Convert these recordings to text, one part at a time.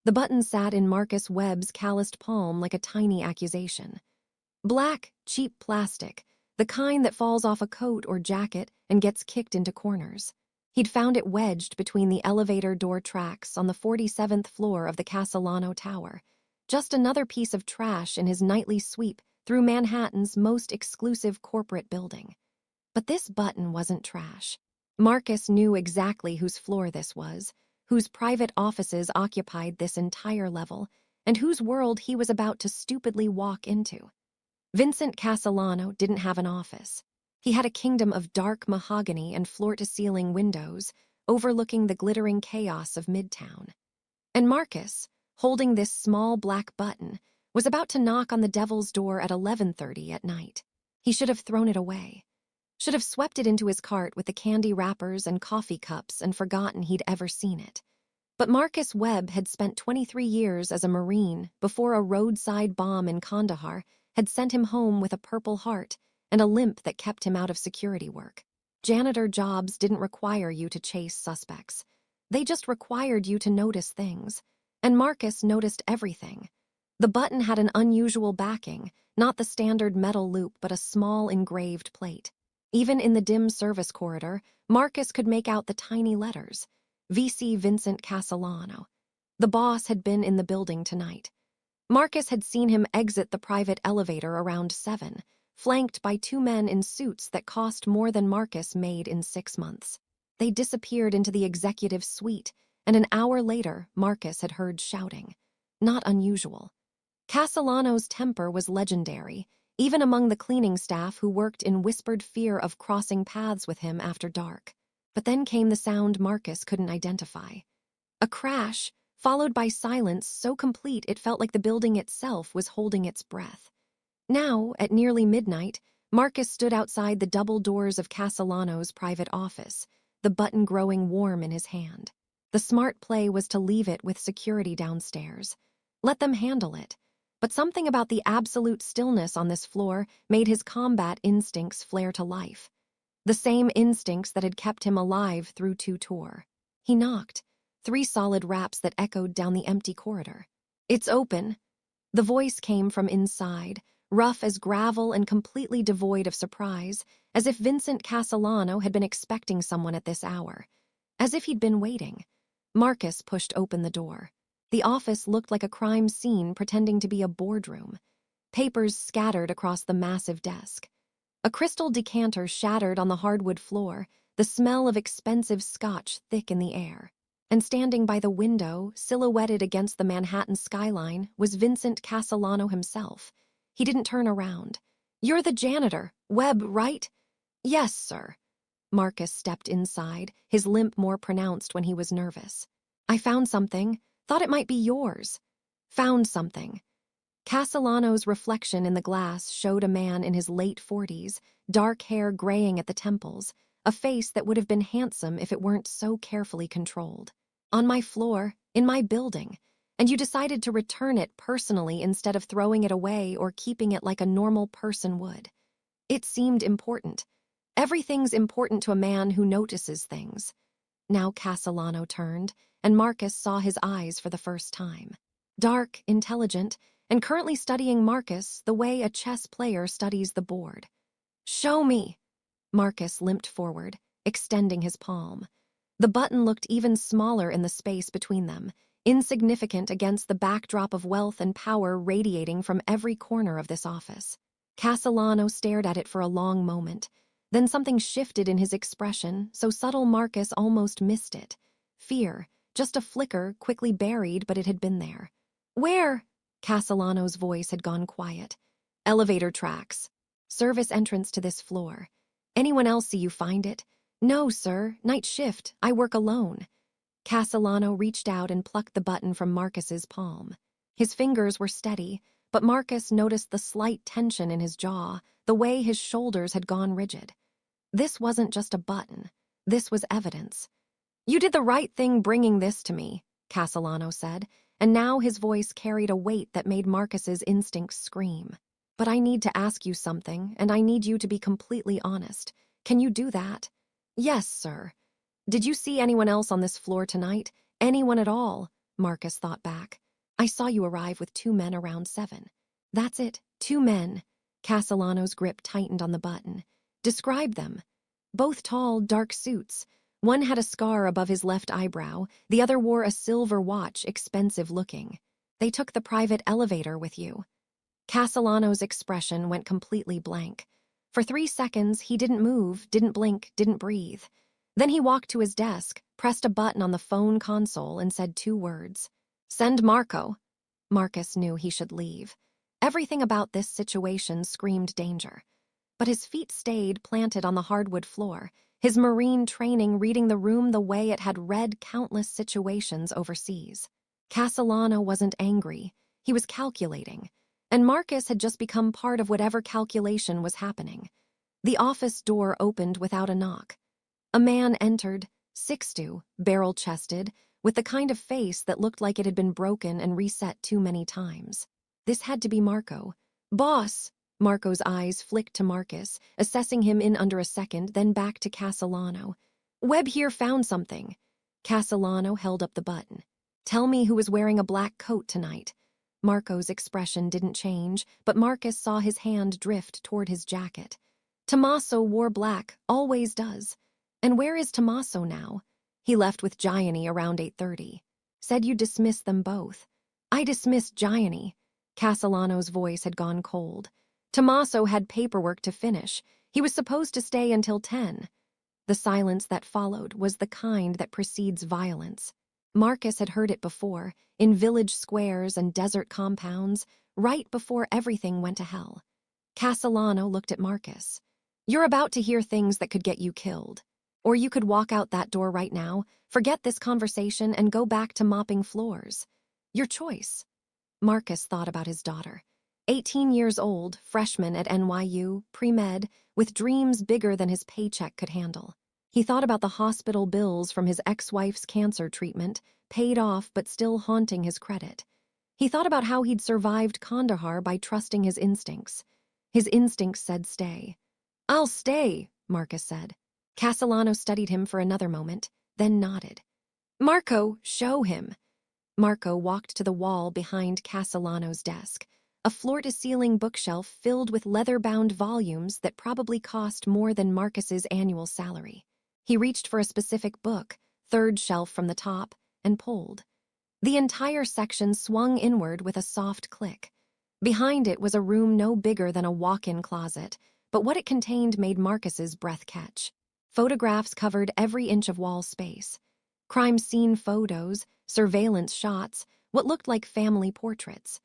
The button sat in Marcus Webb's calloused palm like a tiny accusation. Black, cheap plastic, the kind that falls off a coat or jacket and gets kicked into corners. He'd found it wedged between the elevator door tracks on the 47th floor of the Castellano Tower. Just another piece of trash in his nightly sweep through Manhattan's most exclusive corporate building. But this button wasn't trash. Marcus knew exactly whose floor this was, whose private offices occupied this entire level, and whose world he was about to stupidly walk into. Vincent Castellano didn't have an office. He had a kingdom of dark mahogany and floor-to-ceiling windows overlooking the glittering chaos of Midtown. And Marcus, holding this small black button, was about to knock on the devil's door at 11:30 at night. He should have thrown it away. Should have swept it into his cart with the candy wrappers and coffee cups and forgotten he'd ever seen it. But Marcus Webb had spent 23 years as a Marine before a roadside bomb in Kandahar had sent him home with a Purple Heart and a limp that kept him out of security work. Janitor jobs didn't require you to chase suspects. They just required you to notice things. And Marcus noticed everything. The button had an unusual backing, not the standard metal loop but a small engraved plate. Even in the dim service corridor, Marcus could make out the tiny letters. VC Vincent Castellano. The boss had been in the building tonight. Marcus had seen him exit the private elevator around 7, flanked by 2 men in suits that cost more than Marcus made in 6 months. They disappeared into the executive suite, and an hour later, Marcus had heard shouting. Not unusual. Castellano's temper was legendary, even among the cleaning staff who worked in whispered fear of crossing paths with him after dark. But then came the sound Marcus couldn't identify. A crash, followed by silence so complete it felt like the building itself was holding its breath. Now, at nearly midnight, Marcus stood outside the double doors of Castellano's private office, the button growing warm in his hand. The smart play was to leave it with security downstairs. Let them handle it. But something about the absolute stillness on this floor made his combat instincts flare to life. The same instincts that had kept him alive through 2 tour. He knocked, 3 solid raps that echoed down the empty corridor. "It's open." The voice came from inside, rough as gravel and completely devoid of surprise, as if Vincent Castellano had been expecting someone at this hour. As if he'd been waiting. Marcus pushed open the door. The office looked like a crime scene pretending to be a boardroom. Papers scattered across the massive desk. A crystal decanter shattered on the hardwood floor, the smell of expensive scotch thick in the air. And standing by the window, silhouetted against the Manhattan skyline, was Vincent Castellano himself. He didn't turn around. "You're the janitor, Webb, right?" "Yes, sir." Marcus stepped inside, his limp more pronounced when he was nervous. "I found something. Thought it might be yours." "Found something." Castellano's reflection in the glass showed a man in his late 40s, dark hair graying at the temples, a face that would have been handsome if it weren't so carefully controlled. "On my floor, in my building, and you decided to return it personally instead of throwing it away or keeping it like a normal person would. It seemed important. Everything's important to a man who notices things." Now Castellano turned, and Marcus saw his eyes for the first time. Dark, intelligent, and currently studying Marcus the way a chess player studies the board. "Show me." Marcus limped forward, extending his palm. The button looked even smaller in the space between them, insignificant against the backdrop of wealth and power radiating from every corner of this office. Castellano stared at it for a long moment. Then something shifted in his expression, so subtle Marcus almost missed it. Fear, just a flicker, quickly buried, but it had been there. "Where?" Castellano's voice had gone quiet. "Elevator tracks. Service entrance to this floor. Anyone else see you find it?" "No, sir. Night shift. I work alone." Castellano reached out and plucked the button from Marcus's palm. His fingers were steady, but Marcus noticed the slight tension in his jaw, the way his shoulders had gone rigid. This wasn't just a button. This was evidence. "You did the right thing bringing this to me," Castellano said, and now his voice carried a weight that made Marcus's instincts scream. "But I need to ask you something, and I need you to be completely honest. Can you do that?" "Yes, sir." "Did you see anyone else on this floor tonight? Anyone at all?" Marcus thought back. I saw you arrive with 2 men around 7. That's it, 2 men. Castellano's grip tightened on the button. Describe them. Both tall, dark suits. One had a scar above his left eyebrow, the other wore a silver watch, expensive looking. They took the private elevator with you. Castellano's expression went completely blank. For 3 seconds, he didn't move, didn't blink, didn't breathe. Then he walked to his desk, pressed a button on the phone console, and said 2 words. Send Marco. Marcus knew he should leave. Everything about this situation screamed danger. But his feet stayed planted on the hardwood floor, his Marine training reading the room the way it had read countless situations overseas. Castellano wasn't angry. He was calculating. And Marcus had just become part of whatever calculation was happening. The office door opened without a knock. A man entered, 6'2", barrel-chested, with the kind of face that looked like it had been broken and reset too many times. This had to be Marco. Boss! Marco's eyes flicked to Marcus, assessing him in under a second, then back to Castellano. Webb here found something. Castellano held up the button. Tell me who was wearing a black coat tonight. Marco's expression didn't change, but Marcus saw his hand drift toward his jacket. Tommaso wore black, always does. And where is Tommaso now? He left with Gianni around 8:30. Said you dismissed them both. I dismissed Gianni. Castellano's voice had gone cold. Tommaso had paperwork to finish. He was supposed to stay until 10. The silence that followed was the kind that precedes violence. Marcus had heard it before, in village squares and desert compounds, right before everything went to hell. Castellano looked at Marcus. You're about to hear things that could get you killed. Or you could walk out that door right now, forget this conversation, and go back to mopping floors. Your choice. Marcus thought about his daughter. 18 years old, freshman at NYU, pre-med, with dreams bigger than his paycheck could handle. He thought about the hospital bills from his ex-wife's cancer treatment, paid off but still haunting his credit. He thought about how he'd survived Kandahar by trusting his instincts. His instincts said stay. I'll stay, Marcus said. Castellano studied him for another moment, then nodded. Marco, show him. Marco walked to the wall behind Castellano's desk, a floor-to-ceiling bookshelf filled with leather-bound volumes that probably cost more than Marcus's annual salary. He reached for a specific book, third shelf from the top, and pulled. The entire section swung inward with a soft click. Behind it was a room no bigger than a walk-in closet, but what it contained made Marcus's breath catch. Photographs covered every inch of wall space. Crime scene photos, surveillance shots, what looked like family portraits.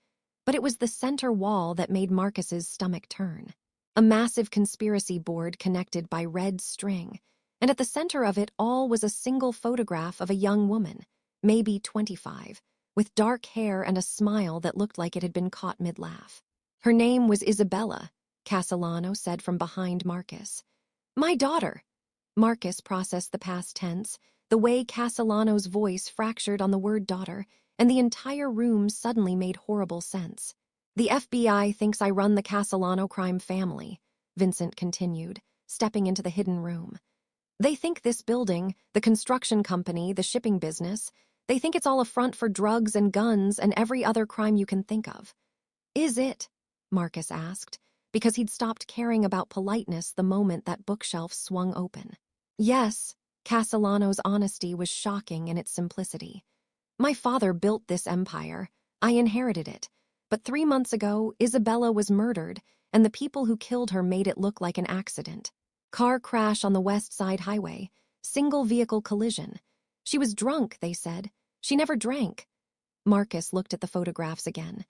But it was the center wall that made Marcus's stomach turn. A massive conspiracy board connected by red string, and at the center of it all was a single photograph of a young woman, maybe 25, with dark hair and a smile that looked like it had been caught mid-laugh. Her name was Isabella, Castellano said from behind Marcus. My daughter. Marcus processed the past tense, the way Castellano's voice fractured on the word daughter, and the entire room suddenly made horrible sense. The FBI thinks I run the Castellano crime family, Vincent continued, stepping into the hidden room. They think this building, the construction company, the shipping business, they think it's all a front for drugs and guns and every other crime you can think of. Is it? Marcus asked, because he'd stopped caring about politeness the moment that bookshelf swung open. Yes, Castellano's honesty was shocking in its simplicity. My father built this empire. I inherited it. But 3 months ago, Isabella was murdered, and the people who killed her made it look like an accident. Car crash on the West Side Highway. Single vehicle collision. She was drunk, they said. She never drank. Marcus looked at the photographs again.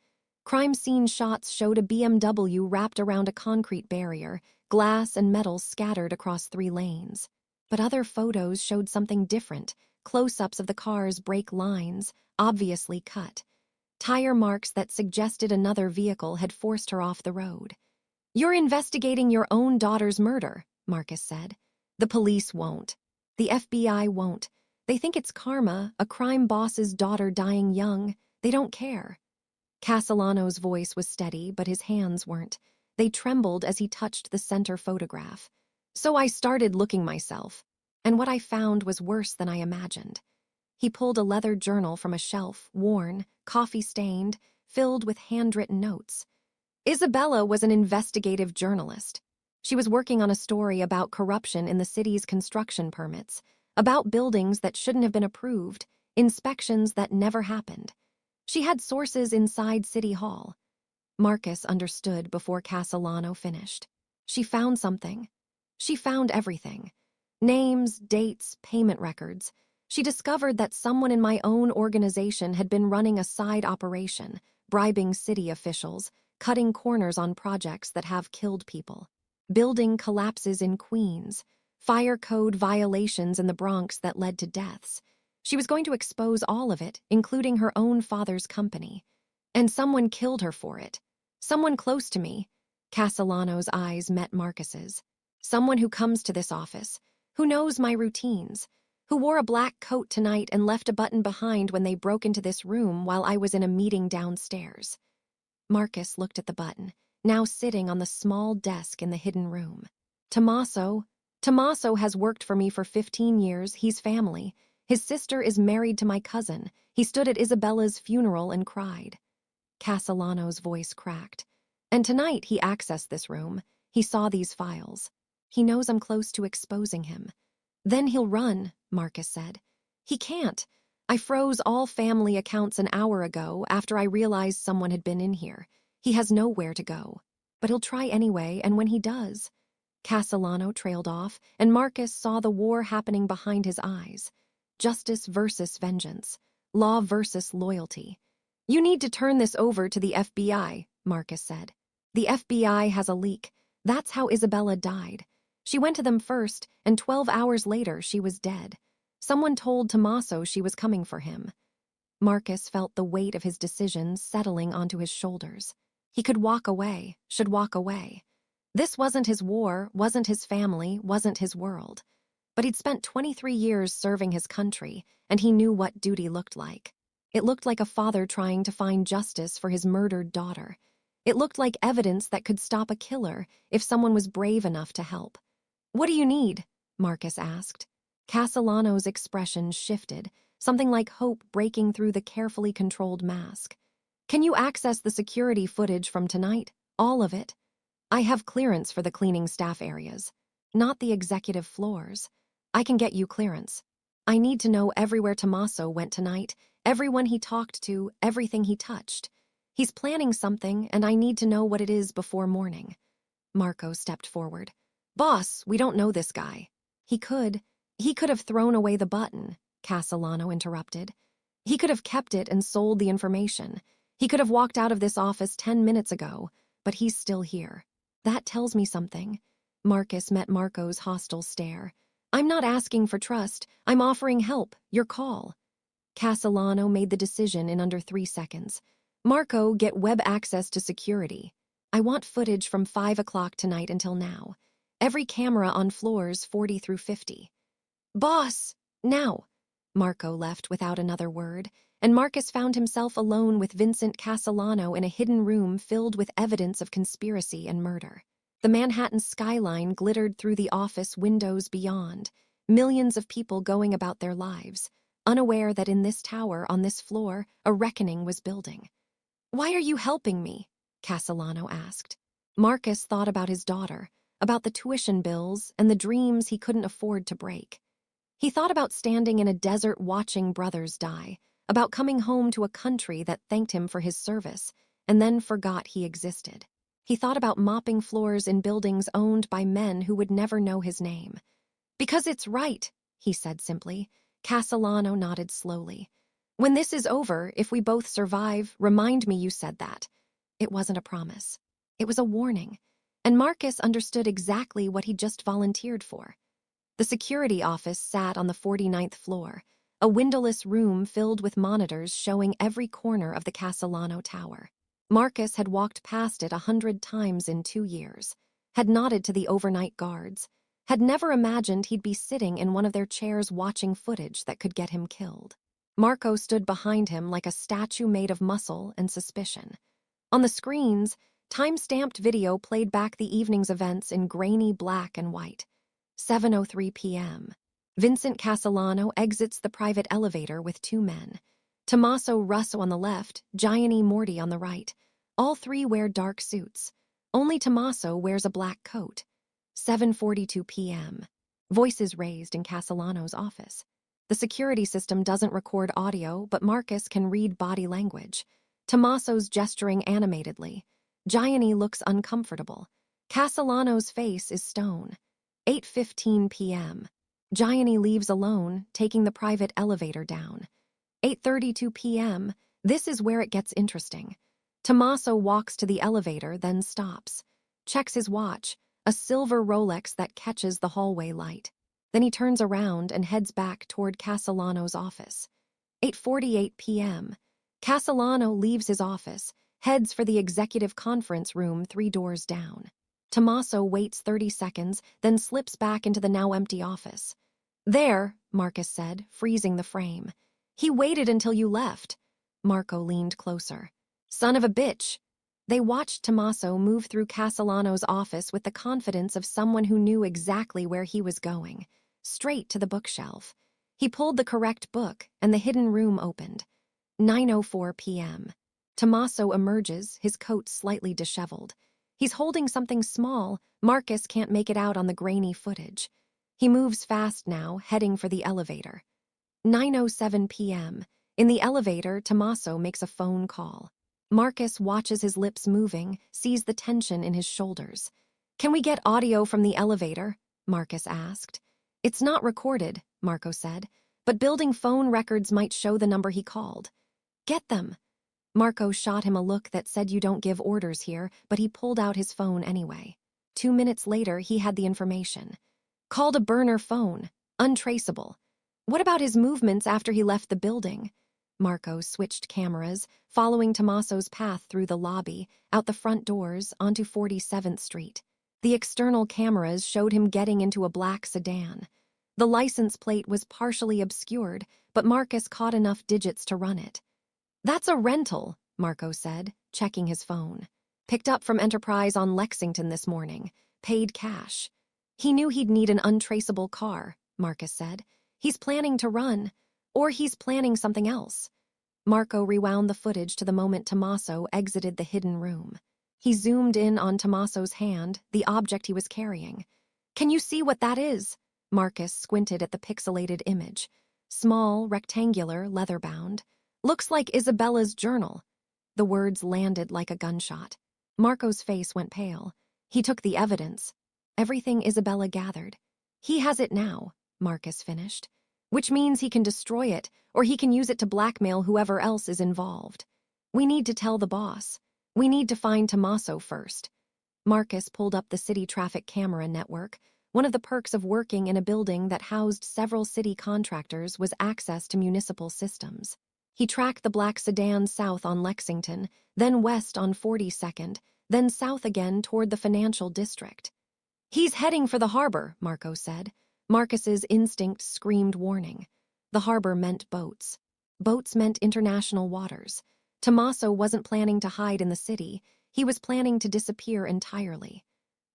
Crime scene shots showed a BMW wrapped around a concrete barrier, glass and metal scattered across 3 lanes. But other photos showed something different, close-ups of the car's brake lines, obviously cut. Tire marks that suggested another vehicle had forced her off the road. You're investigating your own daughter's murder, Marcus said. The police won't. The FBI won't. They think it's karma, a crime boss's daughter dying young. They don't care. Castellano's voice was steady, but his hands weren't. They trembled as he touched the center photograph. So I started looking myself, and what I found was worse than I imagined. He pulled a leather journal from a shelf, worn, coffee-stained, filled with handwritten notes. Isabella was an investigative journalist. She was working on a story about corruption in the city's construction permits, about buildings that shouldn't have been approved, inspections that never happened. She had sources inside City Hall. Marcus understood before Castellano finished. She found something. She found everything. Names, dates, payment records. She discovered that someone in my own organization had been running a side operation, bribing city officials, cutting corners on projects that have killed people. Building collapses in Queens, fire code violations in the Bronx that led to deaths. She was going to expose all of it, including her own father's company. And someone killed her for it. Someone close to me. Castellano's eyes met Marcus's. Someone who comes to this office, who knows my routines, who wore a black coat tonight and left a button behind when they broke into this room while I was in a meeting downstairs. Marcus looked at the button, now sitting on the small desk in the hidden room. Tommaso has worked for me for 15 years. He's family. His sister is married to my cousin. He stood at Isabella's funeral and cried. Castellano's voice cracked. And tonight he accessed this room. He saw these files. He knows I'm close to exposing him. Then he'll run, Marcus said. He can't. I froze all family accounts an hour ago after I realized someone had been in here. He has nowhere to go. But he'll try anyway, and when he does... Castellano trailed off, and Marcus saw the war happening behind his eyes. Justice versus vengeance. Law versus loyalty. You need to turn this over to the FBI, Marcus said. The FBI has a leak. That's how Isabella died. She went to them first, and 12 hours later she was dead. Someone told Tommaso she was coming for him. Marcus felt the weight of his decisions settling onto his shoulders. He could walk away, should walk away. This wasn't his war, wasn't his family, wasn't his world. But he'd spent 23 years serving his country, and he knew what duty looked like. It looked like a father trying to find justice for his murdered daughter. It looked like evidence that could stop a killer if someone was brave enough to help. "What do you need?" Marcus asked. Castellano's expression shifted, something like hope breaking through the carefully controlled mask. "Can you access the security footage from tonight? All of it? I have clearance for the cleaning staff areas, not the executive floors. I can get you clearance. I need to know everywhere Tommaso went tonight, everyone he talked to, everything he touched. He's planning something, and I need to know what it is before morning." Marco stepped forward. "Boss, we don't know this guy." He could have thrown away the button," Castellano interrupted. "He could have kept it and sold the information. He could have walked out of this office 10 minutes ago, but he's still here. That tells me something." Marcus met Marco's hostile stare. "I'm not asking for trust. I'm offering help. Your call." Castellano made the decision in under 3 seconds. "Marco, get web access to security. I want footage from 5 o'clock tonight until now. Every camera on floors 40 through 50. "Boss, now." Marco left without another word, and Marcus found himself alone with Vincent Castellano in a hidden room filled with evidence of conspiracy and murder. The Manhattan skyline glittered through the office windows beyond, millions of people going about their lives, unaware that in this tower, on this floor, a reckoning was building. "Why are you helping me?" Castellano asked. Marcus thought about his daughter, about the tuition bills and the dreams he couldn't afford to break. He thought about standing in a desert watching brothers die, about coming home to a country that thanked him for his service and then forgot he existed. He thought about mopping floors in buildings owned by men who would never know his name. "Because it's right," he said simply. Castellano nodded slowly. "When this is over, if we both survive, remind me you said that." It wasn't a promise. It was a warning. And Marcus understood exactly what he just volunteered for. The security office sat on the 49th floor, a windowless room filled with monitors showing every corner of the Castellano Tower. Marcus had walked past it 100 times in 2 years, had nodded to the overnight guards, had never imagined he'd be sitting in one of their chairs watching footage that could get him killed. Marco stood behind him like a statue made of muscle and suspicion. On the screens, time-stamped video played back the evening's events in grainy black and white. 7:03 p.m. Vincent Castellano exits the private elevator with 2 men. Tommaso Russo on the left, Gianni Morty on the right. All 3 wear dark suits. Only Tommaso wears a black coat. 7:42 p.m. Voices raised in Castellano's office. The security system doesn't record audio, but Marcus can read body language. Tommaso's gesturing animatedly. Gianni looks uncomfortable. Castellano's face is stone. 8:15 p.m. Gianni leaves alone, taking the private elevator down. 8:32 p.m. This is where it gets interesting. Tommaso walks to the elevator, then stops. Checks his watch, a silver Rolex that catches the hallway light. Then he turns around and heads back toward Castellano's office. 8:48 p.m. Castellano leaves his office, heads for the executive conference room 3 doors down. Tommaso waits 30 seconds, then slips back into the now empty office. "There," Marcus said, freezing the frame. "He waited until you left." Marco leaned closer. "Son of a bitch." They watched Tommaso move through Castellano's office with the confidence of someone who knew exactly where he was going. Straight to the bookshelf. He pulled the correct book, and the hidden room opened. 9:04 p.m. Tommaso emerges, his coat slightly disheveled. He's holding something small. Marcus can't make it out on the grainy footage. He moves fast now, heading for the elevator. 9:07 p.m. In the elevator, Tommaso makes a phone call. Marcus watches his lips moving, sees the tension in his shoulders. "Can we get audio from the elevator?" Marcus asked. "It's not recorded," Marco said, "but building phone records might show the number he called." "Get them." Marco shot him a look that said you don't give orders here, but he pulled out his phone anyway. 2 minutes later, he had the information. Called a burner phone, untraceable. What about his movements after he left the building? Marco switched cameras, following Tommaso's path through the lobby, out the front doors, onto 47th Street. The external cameras showed him getting into a black sedan. The license plate was partially obscured, but Marcus caught enough digits to run it. "That's a rental," Marco said, checking his phone. "Picked up from Enterprise on Lexington this morning. Paid cash." "He knew he'd need an untraceable car," Marcus said. "He's planning to run. Or he's planning something else." Marco rewound the footage to the moment Tommaso exited the hidden room. He zoomed in on Tommaso's hand, the object he was carrying. "Can you see what that is?" Marcus squinted at the pixelated image. Small, rectangular, leather-bound. "Looks like Isabella's journal." The words landed like a gunshot. Marco's face went pale. He took the evidence. Everything Isabella gathered. "He has it now," Marcus finished. "Which means he can destroy it, or he can use it to blackmail whoever else is involved. We need to tell the boss. We need to find Tommaso first." Marcus pulled up the city traffic camera network. One of the perks of working in a building that housed several city contractors was access to municipal systems. He tracked the black sedan south on Lexington, then west on 42nd, then south again toward the financial district. "He's heading for the harbor," Marco said. Marcus's instinct screamed warning. The harbor meant boats. Boats meant international waters. Tommaso wasn't planning to hide in the city. He was planning to disappear entirely.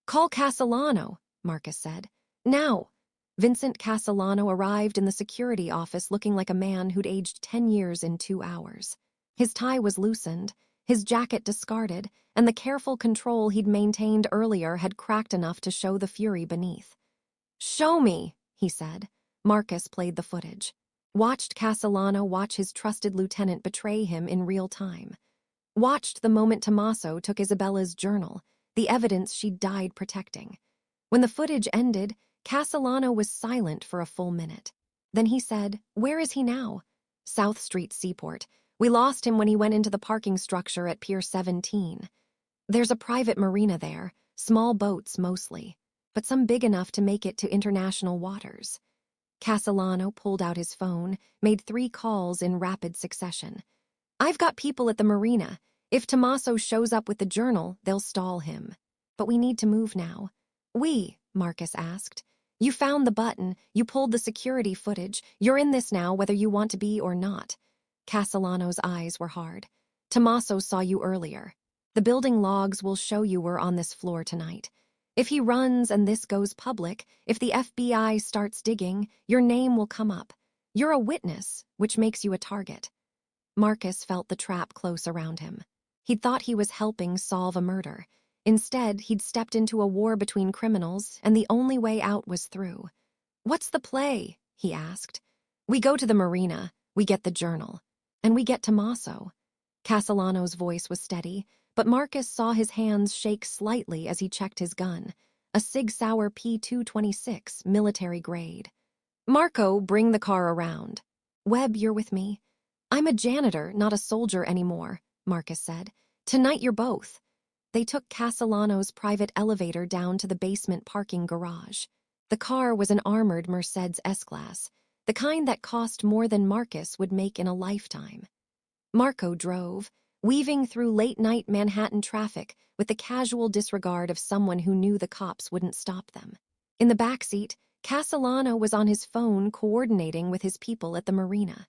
"Call Castellano," Marcus said. "Now." Vincent Castellano arrived in the security office looking like a man who'd aged 10 years in 2 hours. His tie was loosened, his jacket discarded, and the careful control he'd maintained earlier had cracked enough to show the fury beneath. "Show me," he said. Marcus played the footage. Watched Castellano watch his trusted lieutenant betray him in real time. Watched the moment Tommaso took Isabella's journal, the evidence she'd died protecting. When the footage ended, Castellano was silent for a full minute. Then he said, "Where is he now?" "South Street Seaport. We lost him when he went into the parking structure at Pier 17. There's a private marina there, small boats mostly, but some big enough to make it to international waters." Castellano pulled out his phone, made 3 calls in rapid succession. "I've got people at the marina. If Tommaso shows up with the journal, they'll stall him. But we need to move now." Marcus asked. "You found the button, you pulled the security footage, you're in this now whether you want to be or not." Castellano's eyes were hard. "Tommaso saw you earlier. The building logs will show you were on this floor tonight. If he runs and this goes public, if the FBI starts digging, your name will come up. You're a witness, which makes you a target. Marcus felt the trap close around him. He'd thought he was helping solve a murder. Instead, he'd stepped into a war between criminals, and the only way out was through. "What's the play?" he asked. "We go to the marina, we get the journal, and we get Tommaso." Castellano's voice was steady, but Marcus saw his hands shake slightly as he checked his gun, a Sig Sauer P226, military grade. "Marco, bring the car around." "Webb, you're with me?" "I'm a janitor, not a soldier anymore," Marcus said. "Tonight you're both." They took Castellano's private elevator down to the basement parking garage. The car was an armored Mercedes S-Class, the kind that cost more than Marcus would make in a lifetime. Marco drove, weaving through late-night Manhattan traffic with the casual disregard of someone who knew the cops wouldn't stop them. In the backseat, Castellano was on his phone coordinating with his people at the marina.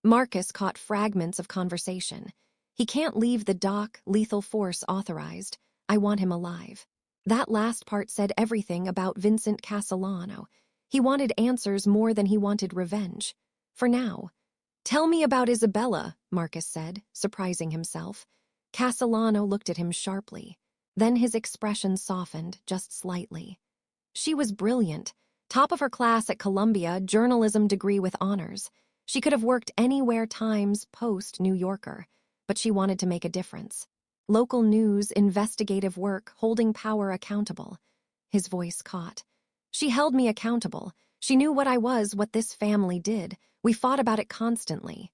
Marcus caught fragments of conversation. "He can't leave the dock, lethal force authorized. I want him alive." That last part said everything about Vincent Castellano. He wanted answers more than he wanted revenge. For now. "Tell me about Isabella," Marcus said, surprising himself. Castellano looked at him sharply. Then his expression softened, just slightly. "She was brilliant. Top of her class at Columbia, journalism degree with honors. She could have worked anywhere Times, Post, New Yorker, but she wanted to make a difference. Local news, investigative work, holding power accountable." His voice caught. "She held me accountable. She knew what I was, what this family did. We fought about it constantly."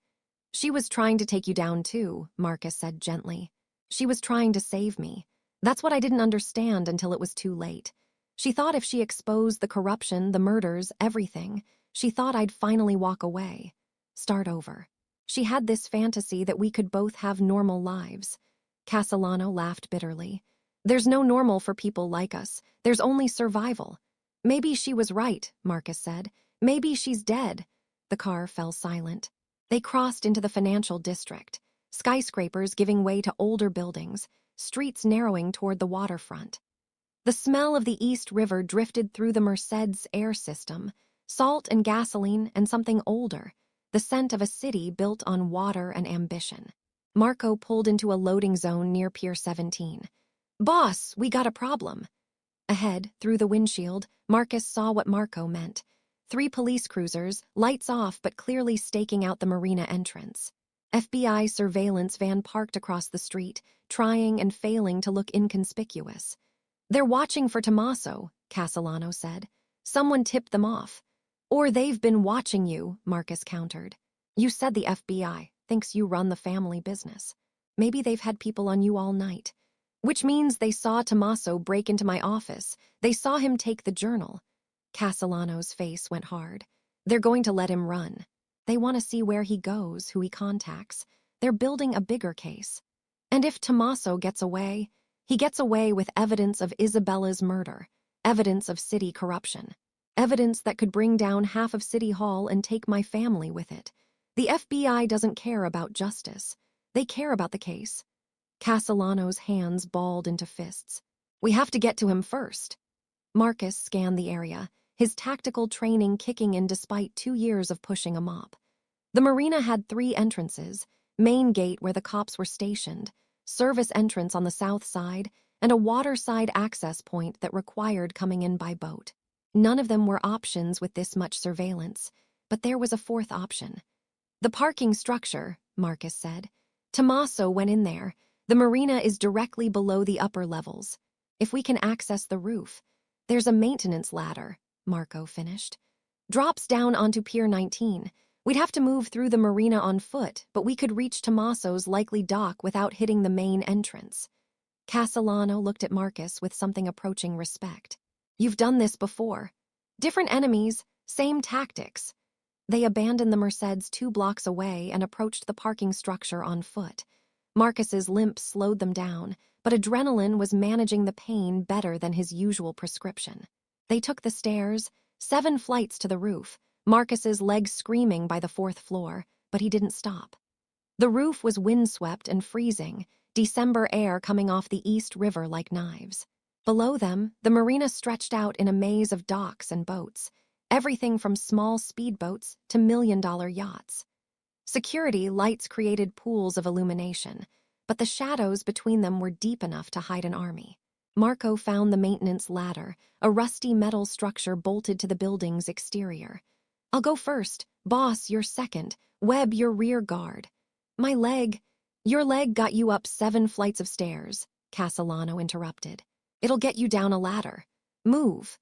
"She was trying to take you down too," Marcus said gently. "She was trying to save me. That's what I didn't understand until it was too late. She thought if she exposed the corruption, the murders, everything, she thought I'd finally walk away. Start over. She had this fantasy that we could both have normal lives." Castellano laughed bitterly. "There's no normal for people like us. There's only survival." "Maybe she was right," Marcus said. "Maybe she's dead." The car fell silent. They crossed into the financial district, skyscrapers giving way to older buildings, streets narrowing toward the waterfront. The smell of the East River drifted through the Mercedes air system, salt and gasoline and something older, the scent of a city built on water and ambition. Marco pulled into a loading zone near Pier 17. "Boss, we got a problem." Ahead, through the windshield, Marcus saw what Marco meant. 3 police cruisers, lights off but clearly staking out the marina entrance. FBI surveillance van parked across the street, trying and failing to look inconspicuous. "They're watching for Tommaso," Castellano said. "Someone tipped them off." "Or they've been watching you," Marcus countered. "You said the FBI thinks you run the family business. Maybe they've had people on you all night. Which means they saw Tommaso break into my office. They saw him take the journal." Castellano's face went hard. "They're going to let him run. They want to see where he goes, who he contacts. They're building a bigger case. And if Tommaso gets away, he gets away with evidence of Isabella's murder, evidence of city corruption, evidence that could bring down half of City Hall and take my family with it. The FBI doesn't care about justice. They care about the case." Castellano's hands balled into fists. "We have to get to him first." Marcus scanned the area, his tactical training kicking in despite 2 years of pushing a mop. The marina had 3 entrances: main gate where the cops were stationed, service entrance on the south side, and a waterside access point that required coming in by boat. None of them were options with this much surveillance, but there was a 4th option. "The parking structure," Marcus said. "Tommaso went in there. The marina is directly below the upper levels. If we can access the roof, there's a maintenance ladder," Marco finished. "Drops down onto Pier 19. We'd have to move through the marina on foot, but we could reach Tommaso's likely dock without hitting the main entrance." Castellano looked at Marcus with something approaching respect. "You've done this before. Different enemies, same tactics." They abandoned the Mercedes 2 blocks away and approached the parking structure on foot. Marcus's limp slowed them down, but adrenaline was managing the pain better than his usual prescription. They took the stairs, 7 flights to the roof, Marcus's legs screaming by the 4th floor, but he didn't stop. The roof was windswept and freezing, December air coming off the East River like knives. Below them, the marina stretched out in a maze of docks and boats, everything from small speedboats to million-dollar yachts. Security lights created pools of illumination, but the shadows between them were deep enough to hide an army. Marco found the maintenance ladder, a rusty metal structure bolted to the building's exterior. "I'll go first. Boss, you're second. Webb, your rear guard." Your leg got you up 7 flights of stairs," Castellano interrupted. "It'll get you down a ladder. Move."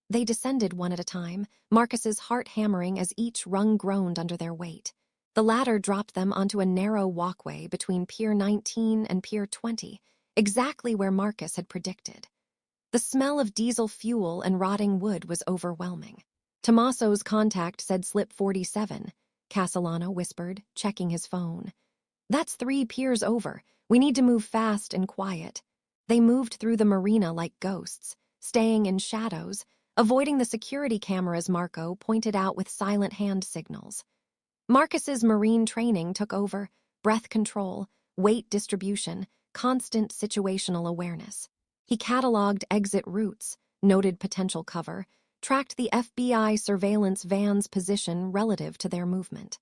They descended one at a time, Marcus's heart hammering as each rung groaned under their weight. The ladder dropped them onto a narrow walkway between Pier 19 and Pier 20, exactly where Marcus had predicted. The smell of diesel fuel and rotting wood was overwhelming. "Tommaso's contact said slip 47, Castellano whispered, checking his phone. "That's 3 piers over. We need to move fast and quiet." They moved through the marina like ghosts, staying in shadows, avoiding the security cameras Marco pointed out with silent hand signals. Marcus's marine training took over, breath control, weight distribution, constant situational awareness. He cataloged exit routes, noted potential cover, tracked the FBI surveillance van's position relative to their movement.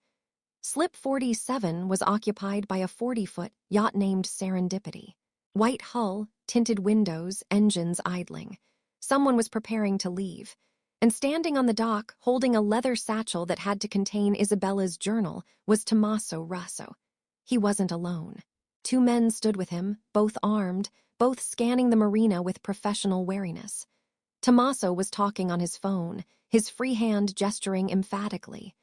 Slip 47 was occupied by a 40-foot yacht named Serendipity. White hull, tinted windows, engines idling. Someone was preparing to leave. And standing on the dock, holding a leather satchel that had to contain Isabella's journal, was Tommaso Rosso. He wasn't alone. 2 men stood with him, both armed, both scanning the marina with professional wariness. Tommaso was talking on his phone, his free hand gesturing emphatically.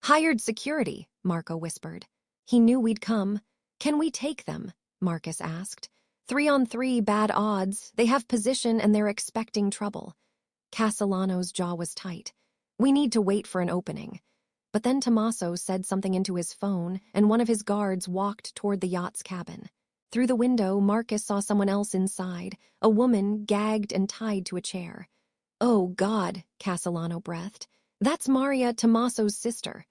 "Hired security," Marco whispered. "He knew we'd come." "Can we take them?" Marcus asked. 3-on-3, bad odds. They have position and they're expecting trouble." Castellano's jaw was tight. "We need to wait for an opening." But then Tommaso said something into his phone, and one of his guards walked toward the yacht's cabin. Through the window, Marcus saw someone else inside, a woman gagged and tied to a chair. "Oh, God," Castellano breathed. "That's Maria, Tommaso's sister."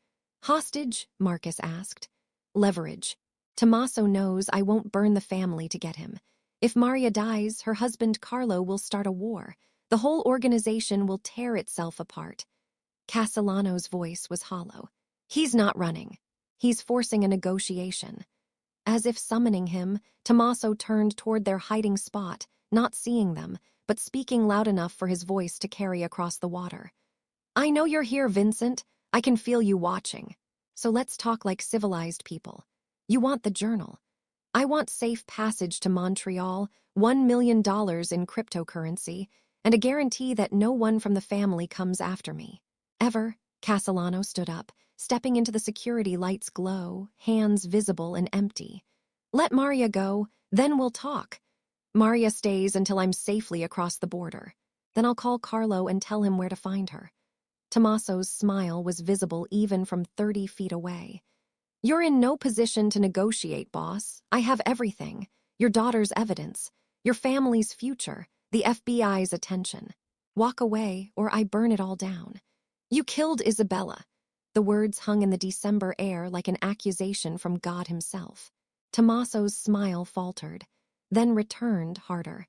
"Hostage?" Marcus asked. "Leverage. Tommaso knows I won't burn the family to get him. If Maria dies, her husband Carlo will start a war. The whole organization will tear itself apart." Castellano's voice was hollow. "He's not running. He's forcing a negotiation." As if summoning him, Tommaso turned toward their hiding spot, not seeing them, but speaking loud enough for his voice to carry across the water. "I know you're here, Vincent. I can feel you watching. So let's talk like civilized people. You want the journal. I want safe passage to Montreal, $1 million in cryptocurrency, and a guarantee that no one from the family comes after me. Ever?" Castellano stood up, stepping into the security light's glow, hands visible and empty. "Let Maria go, then we'll talk. Maria stays until I'm safely across the border. Then I'll call Carlo and tell him where to find her." Tommaso's smile was visible even from 30 feet away. "You're in no position to negotiate, boss. I have everything. Your daughter's evidence, your family's future, the FBI's attention. Walk away, or I burn it all down. You killed Isabella." The words hung in the December air like an accusation from God himself. Tommaso's smile faltered, then returned harder.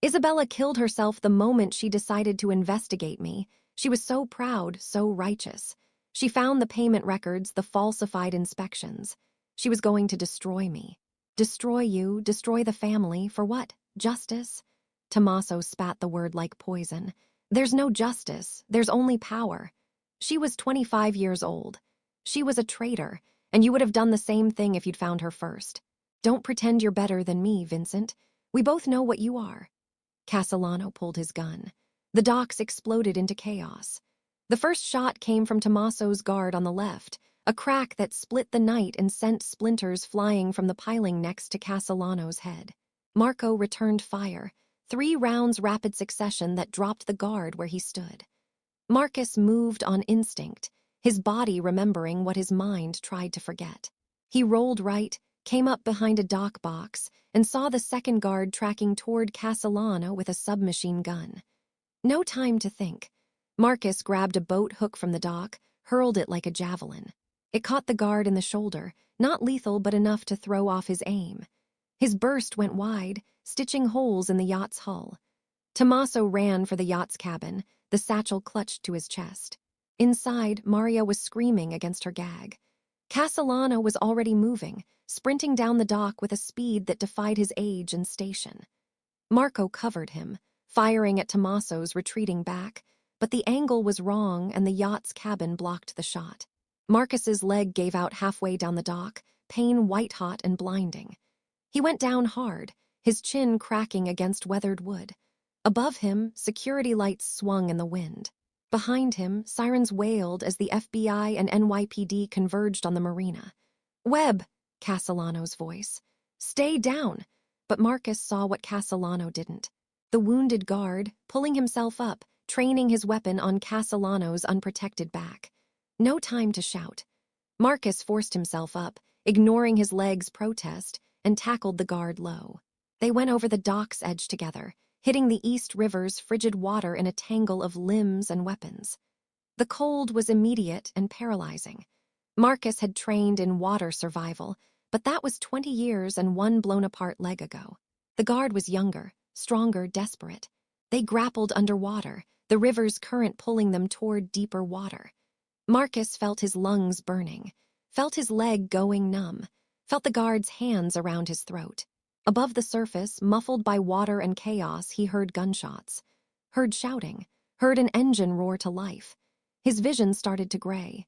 "Isabella killed herself the moment she decided to investigate me. She was so proud, so righteous. She found the payment records, the falsified inspections. She was going to destroy me. Destroy you, destroy the family, for what? Justice?" Tommaso spat the word like poison. "There's no justice, there's only power. She was 25 years old. She was a traitor, and you would have done the same thing if you'd found her first. Don't pretend you're better than me, Vincent. We both know what you are." Castellano pulled his gun. The docks exploded into chaos. The first shot came from Tommaso's guard on the left, a crack that split the night and sent splinters flying from the piling next to Castellano's head. Marco returned fire, 3 rounds rapid succession that dropped the guard where he stood. Marcus moved on instinct, his body remembering what his mind tried to forget. He rolled right, came up behind a dock box, and saw the second guard tracking toward Castellano with a submachine gun. No time to think. Marcus grabbed a boat hook from the dock, hurled it like a javelin. It caught the guard in the shoulder, not lethal but enough to throw off his aim. His burst went wide, stitching holes in the yacht's hull. Tommaso ran for the yacht's cabin, the satchel clutched to his chest. Inside, Maria was screaming against her gag. Castellano was already moving, sprinting down the dock with a speed that defied his age and station. Marco covered him, firing at Tommaso's retreating back, but the angle was wrong and the yacht's cabin blocked the shot. Marcus's leg gave out halfway down the dock, pain white-hot and blinding. He went down hard, his chin cracking against weathered wood. Above him, security lights swung in the wind. Behind him, sirens wailed as the FBI and NYPD converged on the marina. "Webb!" Castellano's voice. "Stay down!" But Marcus saw what Castellano didn't. The wounded guard, pulling himself up, training his weapon on Castellano's unprotected back. No time to shout. Marcus forced himself up, ignoring his leg's protest, and tackled the guard low. They went over the dock's edge together, hitting the East River's frigid water in a tangle of limbs and weapons. The cold was immediate and paralyzing. Marcus had trained in water survival, but that was 20 years and one blown-apart leg ago. The guard was younger, stronger, desperate. They grappled underwater, the river's current pulling them toward deeper water. Marcus felt his lungs burning, felt his leg going numb, felt the guard's hands around his throat. Above the surface, muffled by water and chaos, he heard gunshots, heard shouting, heard an engine roar to life. His vision started to gray.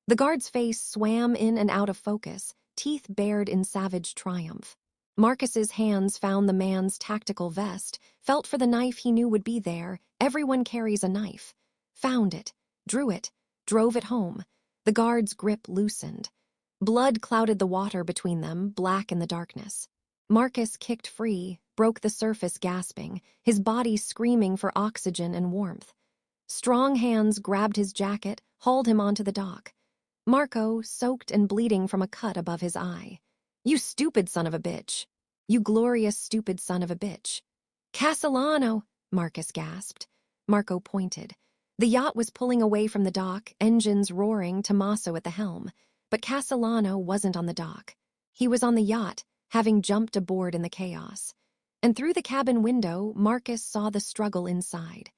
The guard's face swam in and out of focus, teeth bared in savage triumph. Marcus's hands found the man's tactical vest, felt for the knife he knew would be there. Everyone carries a knife. Found it, drew it, drove it home. The guard's grip loosened. Blood clouded the water between them, black in the darkness. Marcus kicked free, broke the surface gasping, his body screaming for oxygen and warmth. Strong hands grabbed his jacket, hauled him onto the dock. Marco, soaked and bleeding from a cut above his eye. "You stupid son of a bitch. You glorious stupid son of a bitch." "Castellano!" Marcus gasped. Marco pointed. The yacht was pulling away from the dock, engines roaring, Tommaso at the helm. But Castellano wasn't on the dock. He was on the yacht, having jumped aboard in the chaos. And through the cabin window, Marcus saw the struggle inside.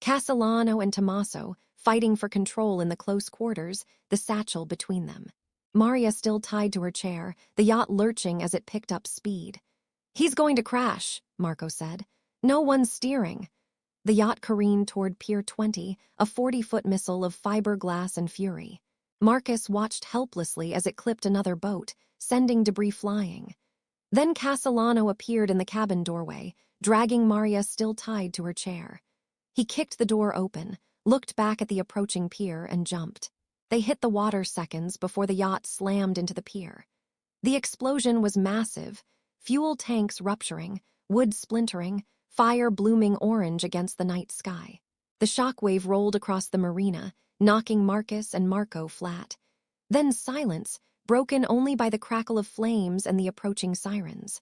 Castellano and Tommaso, fighting for control in the close quarters, the satchel between them. Maria still tied to her chair, the yacht lurching as it picked up speed. "He's going to crash," Marco said. "No one's steering." The yacht careened toward Pier 20, a 40-foot missile of fiberglass and fury. Marcus watched helplessly as it clipped another boat, sending debris flying. Then Castellano appeared in the cabin doorway, dragging Maria still tied to her chair. He kicked the door open, looked back at the approaching pier, and jumped. They hit the water seconds before the yacht slammed into the pier. The explosion was massive, fuel tanks rupturing, wood splintering, fire blooming orange against the night sky. The shockwave rolled across the marina, knocking Marcus and Marco flat. Then silence, broken only by the crackle of flames and the approaching sirens.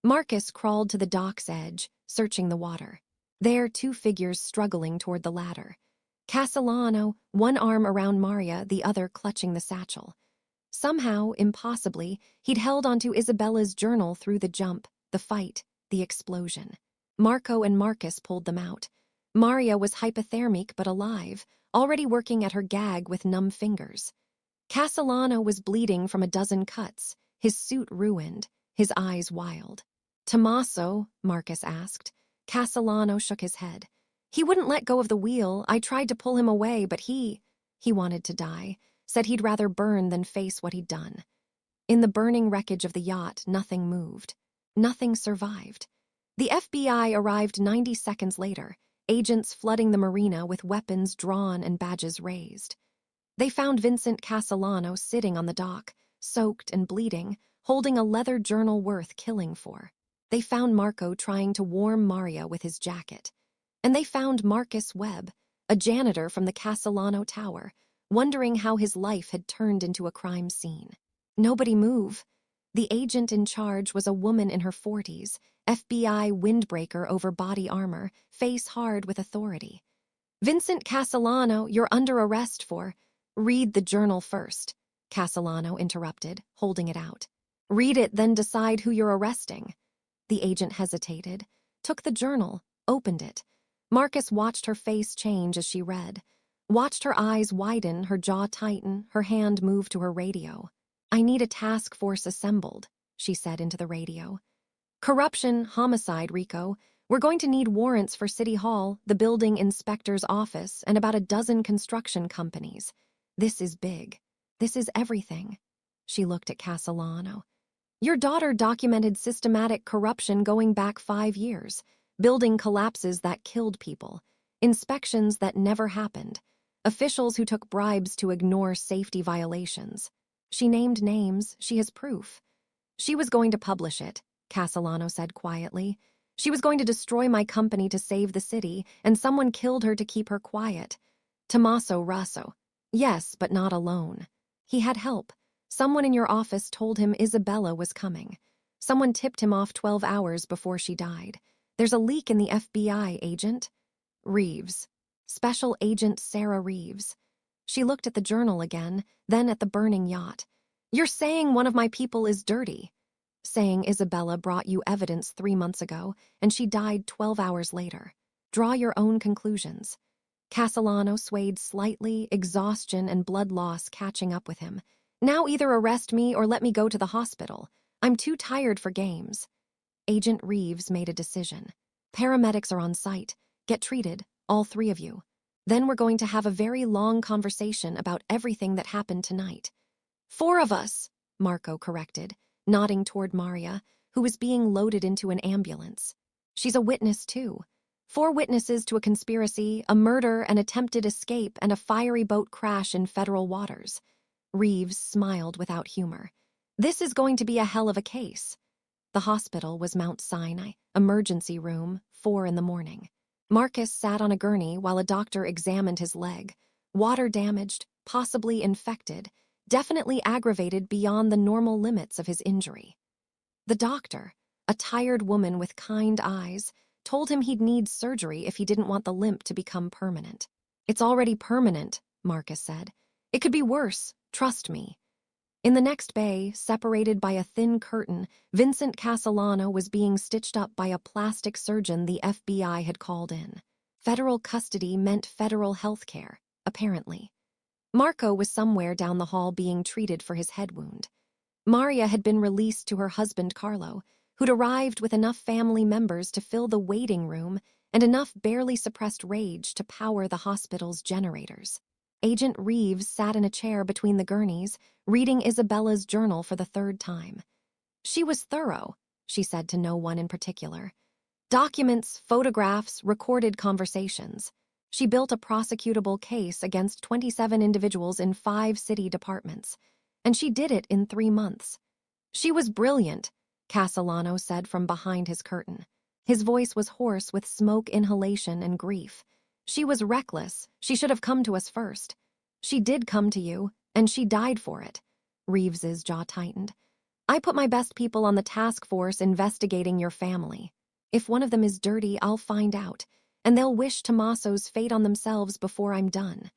Marcus crawled to the dock's edge, searching the water. There, two figures struggling toward the ladder. Castellano, one arm around Maria, the other clutching the satchel. Somehow, impossibly, he'd held onto Isabella's journal through the jump, the fight, the explosion. Marco and Marcus pulled them out. Maria was hypothermic but alive, already working at her gag with numb fingers. Castellano was bleeding from a dozen cuts, his suit ruined, his eyes wild. "Tommaso?" Marcus asked. Castellano shook his head. "He wouldn't let go of the wheel. I tried to pull him away, but he wanted to die, said he'd rather burn than face what he'd done." In the burning wreckage of the yacht, nothing moved. Nothing survived. The FBI arrived 90 seconds later, agents flooding the marina with weapons drawn and badges raised. They found Vincent Castellano sitting on the dock, soaked and bleeding, holding a leather journal worth killing for. They found Marco trying to warm Maria with his jacket. And they found Marcus Webb, a janitor from the Castellano Tower, wondering how his life had turned into a crime scene. Nobody move. The agent in charge was a woman in her 40s, FBI windbreaker over body armor, face hard with authority. "Vincent Castellano, you're under arrest for—" "Read the journal first," Castellano interrupted, holding it out. "Read it, then decide who you're arresting." The agent hesitated, took the journal, opened it, Marcus watched her face change as she read. Watched her eyes widen, her jaw tighten, her hand move to her radio. "I need a task force assembled," she said into the radio. "Corruption, homicide, Rico. We're going to need warrants for City Hall, the building inspector's office, and about a dozen construction companies. This is big. This is everything." She looked at Castellano. "Your daughter documented systematic corruption going back 5 years, building collapses that killed people, inspections that never happened, officials who took bribes to ignore safety violations. She named names, she has proof. She was going to publish it," Castellano said quietly. "She was going to destroy my company to save the city, and someone killed her to keep her quiet. Tommaso Rosso. Yes, but not alone. He had help. Someone in your office told him Isabella was coming. Someone tipped him off 12 hours before she died. There's a leak in the FBI, Agent." Reeves. Special Agent Sarah Reeves. She looked at the journal again, then at the burning yacht. "You're saying one of my people is dirty." "Saying Isabella brought you evidence 3 months ago, and she died 12 hours later. Draw your own conclusions." Castellano swayed slightly, exhaustion and blood loss catching up with him. "Now either arrest me or let me go to the hospital. I'm too tired for games." Agent Reeves made a decision. "Paramedics are on site. Get treated, all 3 of you. Then we're going to have a very long conversation about everything that happened tonight." "4 of us," Marco corrected, nodding toward Maria, who was being loaded into an ambulance. "She's a witness, too. 4 witnesses to a conspiracy, a murder, an attempted escape, and a fiery boat crash in federal waters." Reeves smiled without humor. "This is going to be a hell of a case." The hospital was Mount Sinai, emergency room, 4 in the morning. Marcus sat on a gurney while a doctor examined his leg. Water damaged, possibly infected, definitely aggravated beyond the normal limits of his injury. The doctor, a tired woman with kind eyes, told him he'd need surgery if he didn't want the limp to become permanent. "It's already permanent," Marcus said. "It could be worse, trust me." In the next bay, separated by a thin curtain, Vincent Castellano was being stitched up by a plastic surgeon the FBI had called in. Federal custody meant federal health care, apparently. Marco was somewhere down the hall being treated for his head wound. Maria had been released to her husband Carlo, who'd arrived with enough family members to fill the waiting room and enough barely suppressed rage to power the hospital's generators. Agent Reeves sat in a chair between the gurneys, reading Isabella's journal for the 3rd time. "She was thorough," she said to no one in particular. "Documents, photographs, recorded conversations. She built a prosecutable case against 27 individuals in 5 city departments. And she did it in 3 months. She was brilliant," Castellano said from behind his curtain. His voice was hoarse with smoke inhalation and grief. "She was reckless. She should have come to us first. She did come to you, and she died for it." Reeves's jaw tightened. "I put my best people on the task force investigating your family. If one of them is dirty, I'll find out, and they'll wish Tommaso's fate on themselves before I'm done."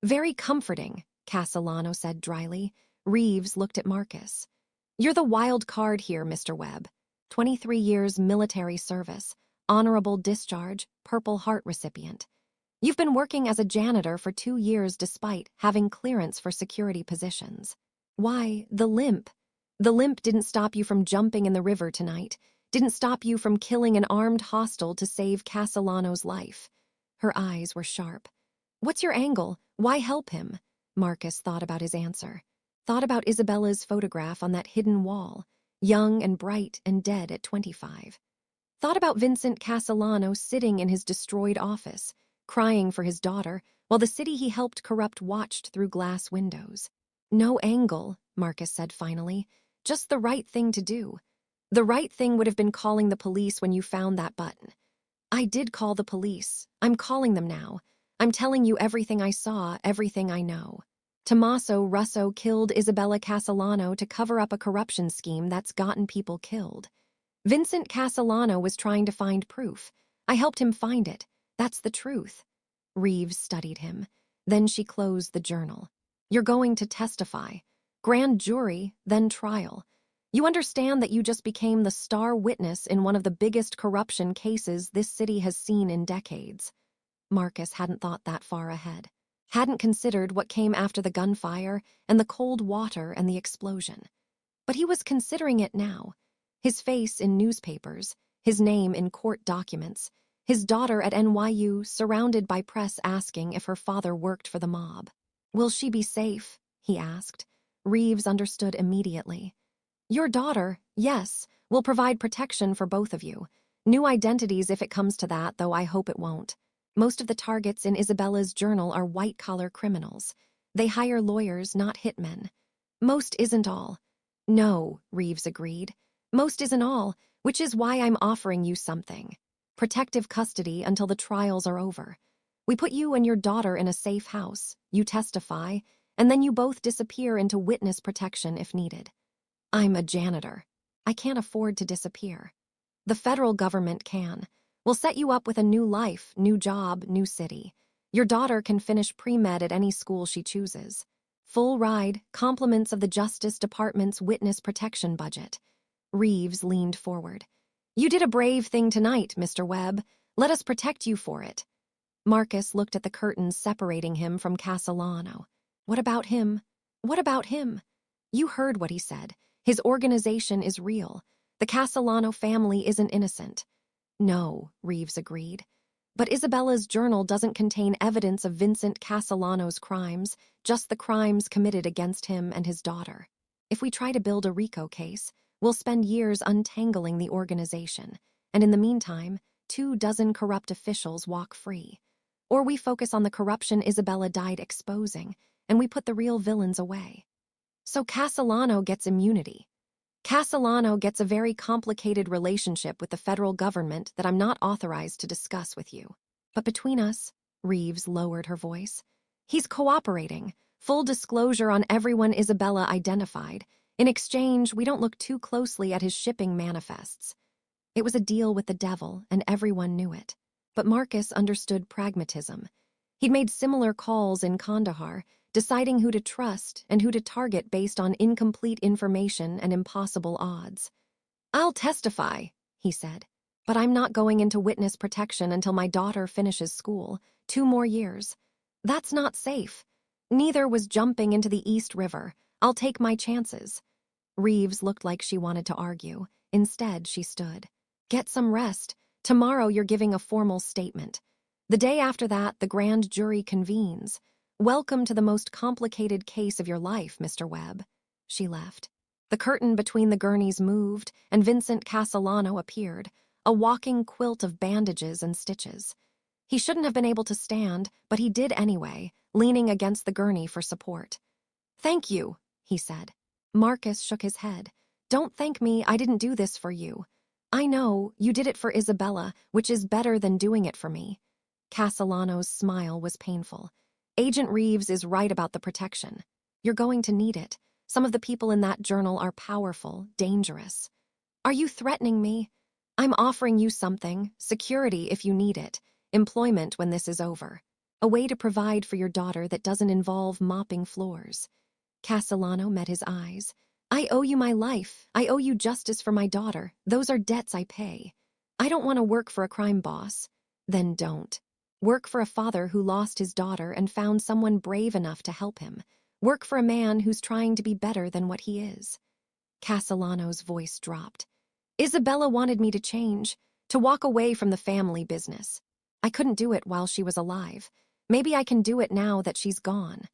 "Very comforting," Castellano said dryly. Reeves looked at Marcus. "You're the wild card here, Mr. Webb. 23 years military service, honorable discharge, Purple Heart recipient. You've been working as a janitor for 2 years despite having clearance for security positions. Why, the limp. The limp didn't stop you from jumping in the river tonight, didn't stop you from killing an armed hostile to save Castellano's life." Her eyes were sharp. "What's your angle? Why help him?" Marcus thought about his answer. Thought about Isabella's photograph on that hidden wall, young and bright and dead at 25. Thought about Vincent Castellano sitting in his destroyed office, crying for his daughter, while the city he helped corrupt watched through glass windows. "No angle," Marcus said finally. "Just the right thing to do. The right thing would have been calling the police when you found that button." "I did call the police. I'm calling them now. I'm telling you everything I saw, everything I know. Tommaso Rosso killed Isabella Castellano to cover up a corruption scheme that's gotten people killed. Vincent Castellano was trying to find proof. I helped him find it. That's the truth." Reeves studied him. Then she closed the journal. "You're going to testify. Grand jury, then trial. You understand that you just became the star witness in one of the biggest corruption cases this city has seen in decades. Marcus hadn't thought that far ahead, hadn't considered what came after the gunfire and the cold water and the explosion. But he was considering it now. His face in newspapers, his name in court documents, his daughter at NYU surrounded by press asking if her father worked for the mob. Will she be safe? He asked. Reeves understood immediately. Your daughter, yes, will provide protection for both of you. New identities if it comes to that, though I hope it won't. Most of the targets in Isabella's journal are white-collar criminals. They hire lawyers, not hitmen. Most isn't all. No, Reeves agreed. Most isn't all, which is why I'm offering you something. Protective custody until the trials are over. We put you and your daughter in a safe house, you testify, and then you both disappear into witness protection if needed. I'm a janitor. I can't afford to disappear. The federal government can. We'll set you up with a new life, new job, new city. Your daughter can finish pre-med at any school she chooses. Full ride, compliments of the Justice Department's witness protection budget. Reeves leaned forward. You did a brave thing tonight, Mr. Webb. Let us protect you for it. Marcus looked at the curtains separating him from Castellano. What about him? What about him? You heard what he said. His organization is real. The Castellano family isn't innocent. No, Reeves agreed. But Isabella's journal doesn't contain evidence of Vincent Castellano's crimes, just the crimes committed against him and his daughter. If we try to build a RICO case, we'll spend years untangling the organization, and in the meantime, 24 corrupt officials walk free. Or we focus on the corruption Isabella died exposing, and we put the real villains away. So Castellano gets immunity. Castellano gets a very complicated relationship with the federal government that I'm not authorized to discuss with you. But between us, Reeves lowered her voice, he's cooperating, full disclosure on everyone Isabella identified. In exchange, we don't look too closely at his shipping manifests. It was a deal with the devil, and everyone knew it. But Marcus understood pragmatism. He'd made similar calls in Kandahar, deciding who to trust and who to target based on incomplete information and impossible odds. I'll testify, he said, but I'm not going into witness protection until my daughter finishes school, 2 more years. That's not safe. Neither was jumping into the East River. I'll take my chances. Reeves looked like she wanted to argue. Instead, she stood. Get some rest. Tomorrow you're giving a formal statement. The day after that, the grand jury convenes. Welcome to the most complicated case of your life, Mr. Webb. She left. The curtain between the gurneys moved, and Vincent Castellano appeared, a walking quilt of bandages and stitches. He shouldn't have been able to stand, but he did anyway, leaning against the gurney for support. Thank you, he said. Marcus shook his head. Don't thank me, I didn't do this for you. I know, you did it for Isabella, which is better than doing it for me. Castellano's smile was painful. Agent Reeves is right about the protection. You're going to need it. Some of the people in that journal are powerful, dangerous. Are you threatening me? I'm offering you something, security if you need it, employment when this is over. A way to provide for your daughter that doesn't involve mopping floors. Castellano met his eyes. I owe you my life. I owe you justice for my daughter. Those are debts I pay. I don't want to work for a crime boss. Then don't. Work for a father who lost his daughter and found someone brave enough to help him. Work for a man who's trying to be better than what he is. Castellano's voice dropped. Isabella wanted me to change, to walk away from the family business. I couldn't do it while she was alive. Maybe I can do it now that she's gone.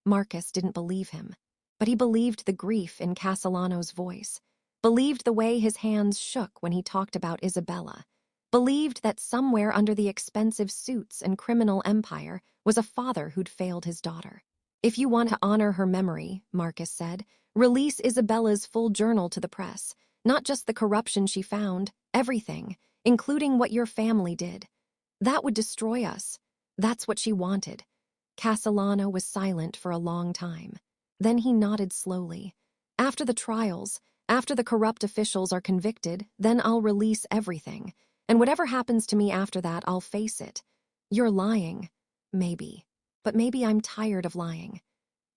Marcus didn't believe him, but he believed the grief in Castellano's voice, believed the way his hands shook when he talked about Isabella. Believed that somewhere under the expensive suits and criminal empire was a father who'd failed his daughter. If you want to honor her memory, Marcus said, release Isabella's full journal to the press, not just the corruption she found, everything, including what your family did. That would destroy us. That's what she wanted. Castellano was silent for a long time. Then he nodded slowly. After the trials, after the corrupt officials are convicted, then I'll release everything. And whatever happens to me after that, I'll face it. You're lying. Maybe. But maybe I'm tired of lying.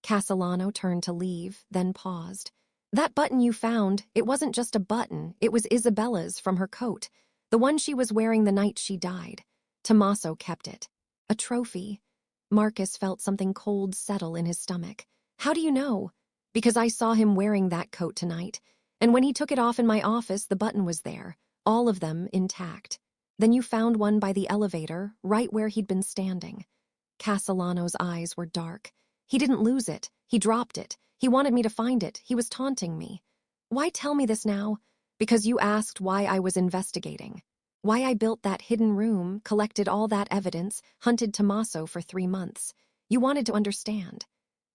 Castellano turned to leave, then paused. That button you found, it wasn't just a button, it was Isabella's from her coat, the one she was wearing the night she died. Tommaso kept it. A trophy. Marcus felt something cold settle in his stomach. How do you know? Because I saw him wearing that coat tonight, and when he took it off in my office, the button was there, all of them intact. Then you found one by the elevator, right where he'd been standing. Castellano's eyes were dark. He didn't lose it. He dropped it. He wanted me to find it. He was taunting me. Why tell me this now? Because you asked why I was investigating. Why I built that hidden room, collected all that evidence, hunted Tommaso for 3 months. You wanted to understand.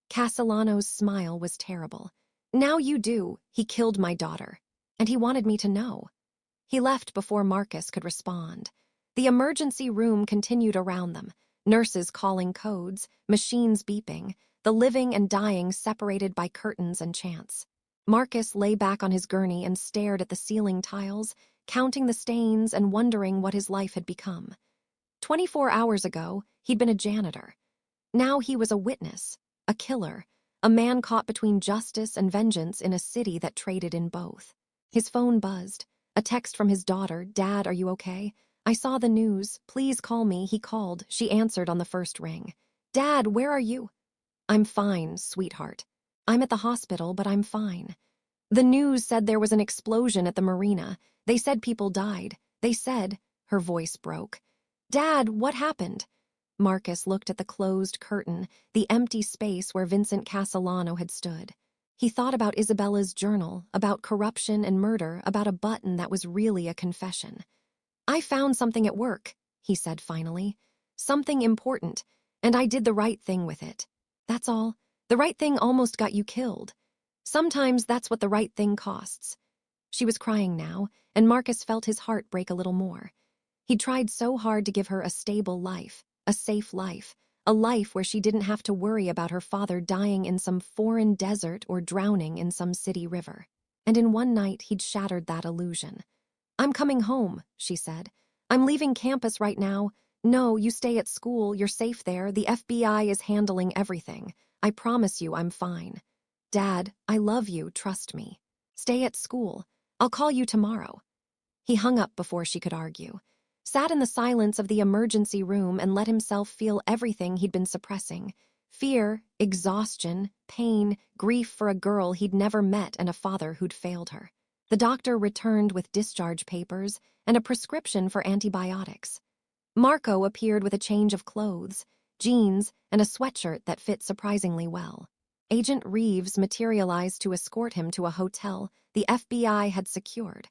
Castellano's smile was terrible. Now you do. He killed my daughter. And he wanted me to know. He left before Marcus could respond. The emergency room continued around them. Nurses calling codes, machines beeping, the living and dying separated by curtains and chants. Marcus lay back on his gurney and stared at the ceiling tiles, counting the stains and wondering what his life had become. 24 hours ago, he'd been a janitor. Now he was a witness, a killer, a man caught between justice and vengeance in a city that traded in both. His phone buzzed. A text from his daughter, "Dad, are you okay? I saw the news. Please call me." He called. She answered on the first ring. "Dad, where are you?" "I'm fine, sweetheart. I'm at the hospital, but I'm fine. The news said there was an explosion at the marina. They said people died. They said..." Her voice broke. "Dad, what happened?" Marcus looked at the closed curtain, the empty space where Vincent Castellano had stood. He thought about Isabella's journal, about corruption and murder, about a button that was really a confession. "I found something at work," he said finally. "Something important, and I did the right thing with it. That's all. The right thing almost got you killed. Sometimes that's what the right thing costs." She was crying now, and Marcus felt his heart break a little more. He'd tried so hard to give her a stable life, a safe life, a life where she didn't have to worry about her father dying in some foreign desert or drowning in some city river. And in one night, he'd shattered that illusion. "I'm coming home," she said. "I'm leaving campus right now. No, you stay at school. You're safe there. The FBI is handling everything. I promise you I'm fine. Dad, I love you. Trust me. Stay at school. I'll call you tomorrow." He hung up before she could argue, sat in the silence of the emergency room and let himself feel everything he'd been suppressing. Fear, exhaustion, pain, grief for a girl he'd never met and a father who'd failed her. The doctor returned with discharge papers and a prescription for antibiotics. Marco appeared with a change of clothes, jeans, and a sweatshirt that fit surprisingly well. Agent Reeves materialized to escort him to a hotel the FBI had secured,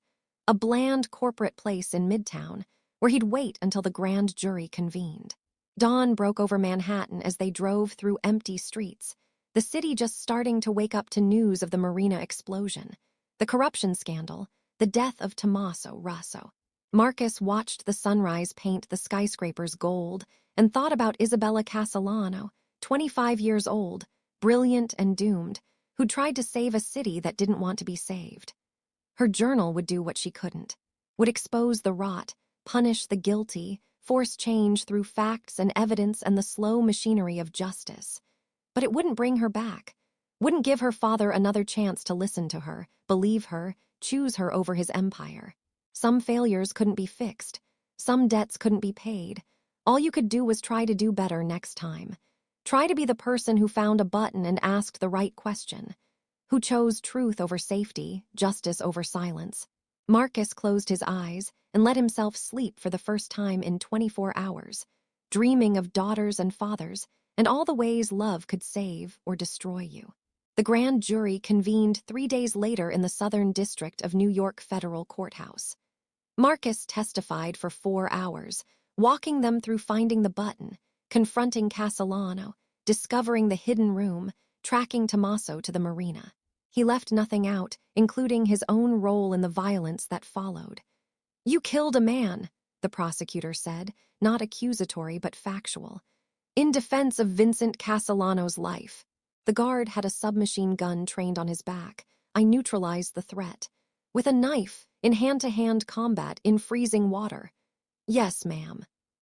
a bland corporate place in Midtown, where he'd wait until the grand jury convened. Dawn broke over Manhattan as they drove through empty streets, the city just starting to wake up to news of the marina explosion, the corruption scandal, the death of Tommaso Rosso. Marcus watched the sunrise paint the skyscrapers gold and thought about Isabella Castellano, 25 years old, brilliant and doomed, who tried to save a city that didn't want to be saved. Her journal would do what she couldn't, would expose the rot, punish the guilty, force change through facts and evidence and the slow machinery of justice. But it wouldn't bring her back, wouldn't give her father another chance to listen to her, believe her, choose her over his empire. Some failures couldn't be fixed. Some debts couldn't be paid. All you could do was try to do better next time. Try to be the person who found a button and asked the right question, who chose truth over safety, justice over silence. Marcus closed his eyes and let himself sleep for the first time in 24 hours, dreaming of daughters and fathers and all the ways love could save or destroy you. The grand jury convened 3 days later in the Southern District of New York Federal Courthouse. Marcus testified for 4 hours, walking them through finding the button, confronting Castellano, discovering the hidden room, tracking Tommaso to the marina. He left nothing out, including his own role in the violence that followed. "You killed a man," the prosecutor said, not accusatory but factual, "in defense of Vincent Castellano's life. The guard had a submachine gun trained on his back. I neutralized the threat. With a knife, in hand-to-hand combat, in freezing water." "Yes, ma'am,"